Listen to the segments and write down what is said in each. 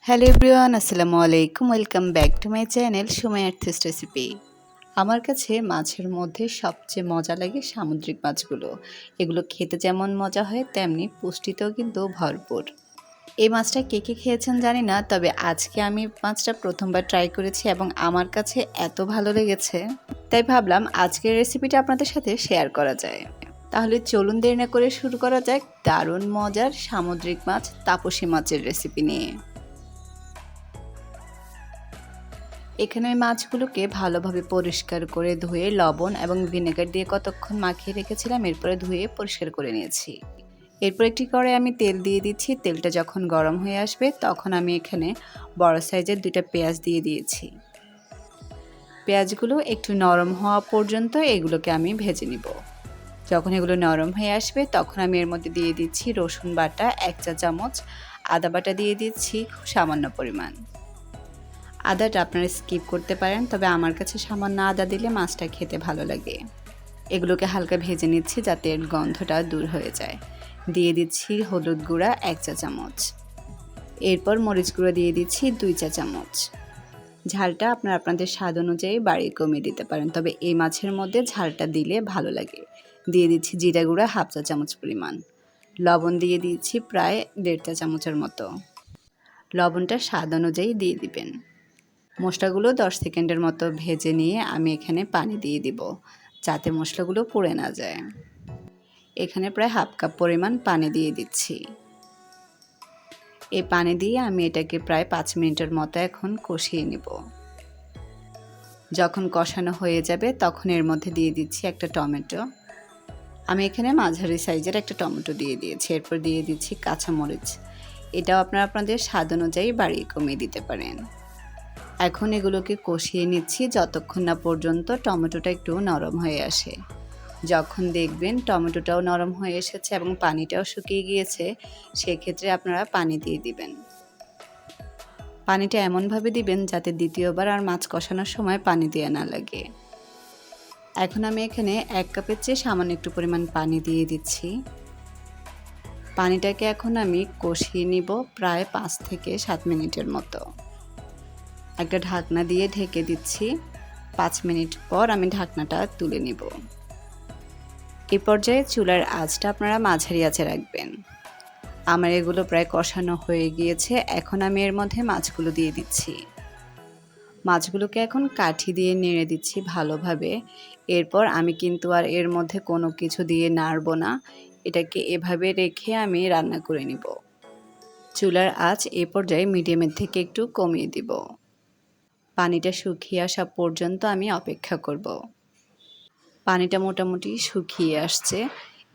Hello everyone, আসসালামু আলাইকুম। Welcome back to my channel Sumaiya Arthi's recipe. আমার কাছে মাছের মধ্যে সবচেয়ে মজা লাগে সামুদ্রিক মাছগুলো। এগুলো খেতে যেমন মজা হয় তেমনি পুষ্টিতেও কিন্তু ভরপুর। এই মাছটা কে কে খেয়েছেন জানি না, তবে আজকে আমি মাছটা প্রথমবার ট্রাই করেছি এবং আমার কাছে এত ভালো লেগেছে, তাই ভাবলাম আজকের রেসিপিটা আপনাদের সাথে শেয়ার করা যায়। তাহলে চলুন দেরি না করে শুরু করা যাক দারুণ মজার সামুদ্রিক মাছ তাপসী মাছের রেসিপি নিয়ে। এখানে আমি মাছগুলোকে ভালোভাবে পরিষ্কার করে ধুয়ে লবণ এবং ভিনেগার দিয়ে কতক্ষণ মাখিয়ে রেখেছিলাম, এরপরে ধুয়ে পরিষ্কার করে নিয়েছি। এরপর একটি কড়াই আমি তেল দিয়ে দিচ্ছি। তেলটা যখন গরম হয়ে আসবে তখন আমি এখানে বড় সাইজের 2টা পেঁয়াজ দিয়ে দিয়েছি। পেঁয়াজগুলো একটু নরম হওয়া পর্যন্ত এগুলোকে আমি ভেজে নিব। যখন এগুলো নরম হয়ে আসবে তখন আমি এর মধ্যে দিয়ে দিচ্ছি রসুন বাটা 1 চা চামচ, আদা বাটা দিয়ে দিচ্ছি খুব সামান্য পরিমাণ। আদাটা আপনারা স্কিপ করতে পারেন, তবে আমার কাছে সামান্য আদা দিলে মাছটা খেতে ভালো লাগে। এগুলোকে হালকা ভেজে নিচ্ছি যাতে এর গন্ধটা দূর হয়ে যায়। দিয়ে দিচ্ছি হলুদ গুঁড়া 1 চা চামচ, এরপর মরিচ গুঁড়ো দিয়ে দিচ্ছি 2 চা চামচ। ঝালটা আপনারা আপনাদের স্বাদ অনুযায়ী বাড়িয়ে কমিয়ে দিতে পারেন, তবে এই মাছের মধ্যে ঝালটা দিলে ভালো লাগে। দিয়ে দিচ্ছি জিরা গুঁড়া 1/2 চা চামচ পরিমাণ। লবণ দিয়ে দিচ্ছি প্রায় 1.5 চা চামচের মতো। লবণটা স্বাদ অনুযায়ী দিয়ে দিবেন। মশলাগুলো 10 সেকেন্ডের মতো ভেজে নিয়ে আমি এখানে পানি দিয়ে দিব যাতে মশলাগুলো পুড়ে না যায়। এখানে প্রায় 1/2 কাপ পরিমাণ পানি দিয়ে দিচ্ছি। এই পানি দিয়ে আমি এটাকে প্রায় 5 মিনিটের মতো এখন কষিয়ে নেব। যখন কষানো হয়ে যাবে তখন এর মধ্যে দিয়ে দিচ্ছি একটা টমেটো। আমি এখানে মাঝারি সাইজের একটা টমেটো দিয়ে দিয়েছি। এরপর দিয়ে দিচ্ছি কাঁচামরিচ। এটাও আপনারা আপনাদের স্বাদ অনুযায়ী বাড়িয়ে কমিয়ে দিতে পারেন। এখন এগুলোকে কষিয়ে নিচ্ছি যতক্ষণ না পর্যন্ত টমেটোটা একটু নরম হয়ে আসে। যখন দেখবেন টমেটোটাও নরম হয়ে এসেছে এবং পানিটাও শুকিয়ে গিয়েছে, সেক্ষেত্রে আপনারা পানি দিয়ে দিবেন। পানিটা এমনভাবে দিবেন যাতে দ্বিতীয়বার আর মাছ কষানোর সময় পানি দেওয়া না লাগে। এখন আমি এখানে 1 কাপের চেয়ে সামান্য একটু পরিমাণ পানি দিয়ে দিচ্ছি। পানিটাকে এখন আমি কষিয়ে নিব প্রায় 5 থেকে 7 মিনিটের মতো। একটা ঢাকনা দিয়ে ঢেকে দিচ্ছি। 5 মিনিট পর আমি ঢাকনাটা তুলে নিব। এই পর্যায়ে চুলার আঁচটা আপনারা মাঝারি আঁচে রাখবেন। আমার এগুলো প্রায় কষানো হয়ে গিয়েছে। এখন আমি এর মধ্যে মাছগুলো দিয়ে দিচ্ছি। মাছগুলোকে এখন কাঠি দিয়ে নেড়ে দিচ্ছি ভালোভাবে। এরপর আমি কিন্তু আর এর মধ্যে কোনো কিছু দিয়ে নাড়ব না, এটাকে এভাবে রেখে আমি রান্না করে নিব। চুলার আঁচ এই পর্যায়ে মিডিয়ামের থেকে একটু কমিয়ে দিব। পানিটা শুকিয়ে আসা পর্যন্ত আমি অপেক্ষা করব। পানিটা মোটামুটি শুকিয়ে আসছে।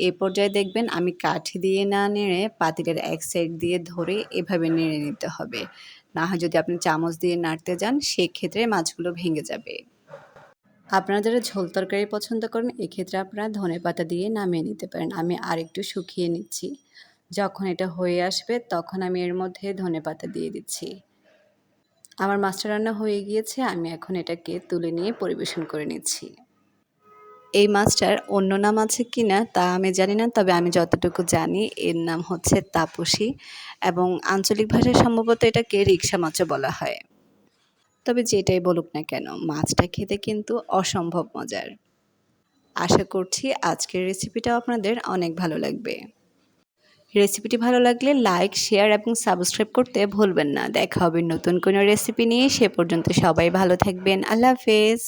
এই পর্যায়ে দেখবেন আমি কাঠি দিয়ে না নেড়ে পাতিলের এক সাইড দিয়ে ধরে এভাবে নেড়ে নিতে হবে। না হয় যদি আপনি চামচ দিয়ে নাড়তে যান সেক্ষেত্রে মাছগুলো ভেঙে যাবে। আপনারা যারা ঝোল তরকারি পছন্দ করেন এক্ষেত্রে আপনারা ধনেপাতা দিয়ে নামিয়ে নিতে পারেন। আমি আরেকটু শুকিয়ে নিচ্ছি। যখন এটা হয়ে আসবে তখন আমি এর মধ্যে ধনেপাতা দিয়ে দিচ্ছি। আমার মাছটা রান্না হয়ে গিয়েছে। আমি এখন এটাকে তুলে নিয়ে পরিবেশন করে নিচ্ছি। এই মাছটার অন্য নাম আছে কিনা তা আমি জানি না, তবে আমি যতটুকু জানি এর নাম হচ্ছে তাপসী এবং আঞ্চলিক ভাষায় সম্ভবত এটাকে রিকশা মাছও বলা হয়। তবে যেটাই বলুক না কেন মাছটা খেতে কিন্তু অসম্ভব মজার। আশা করছি আজকের রেসিপিটাও আপনাদের অনেক ভালো লাগবে। রেসিপিটি ভালো লাগলে লাইক, শেয়ার এবং সাবস্ক্রাইব করতে ভুলবেন না। দেখা হবে নতুন কোনো রেসিপি নিয়ে। সে পর্যন্ত সবাই ভালো থাকবেন। আল্লাহ হাফেজ।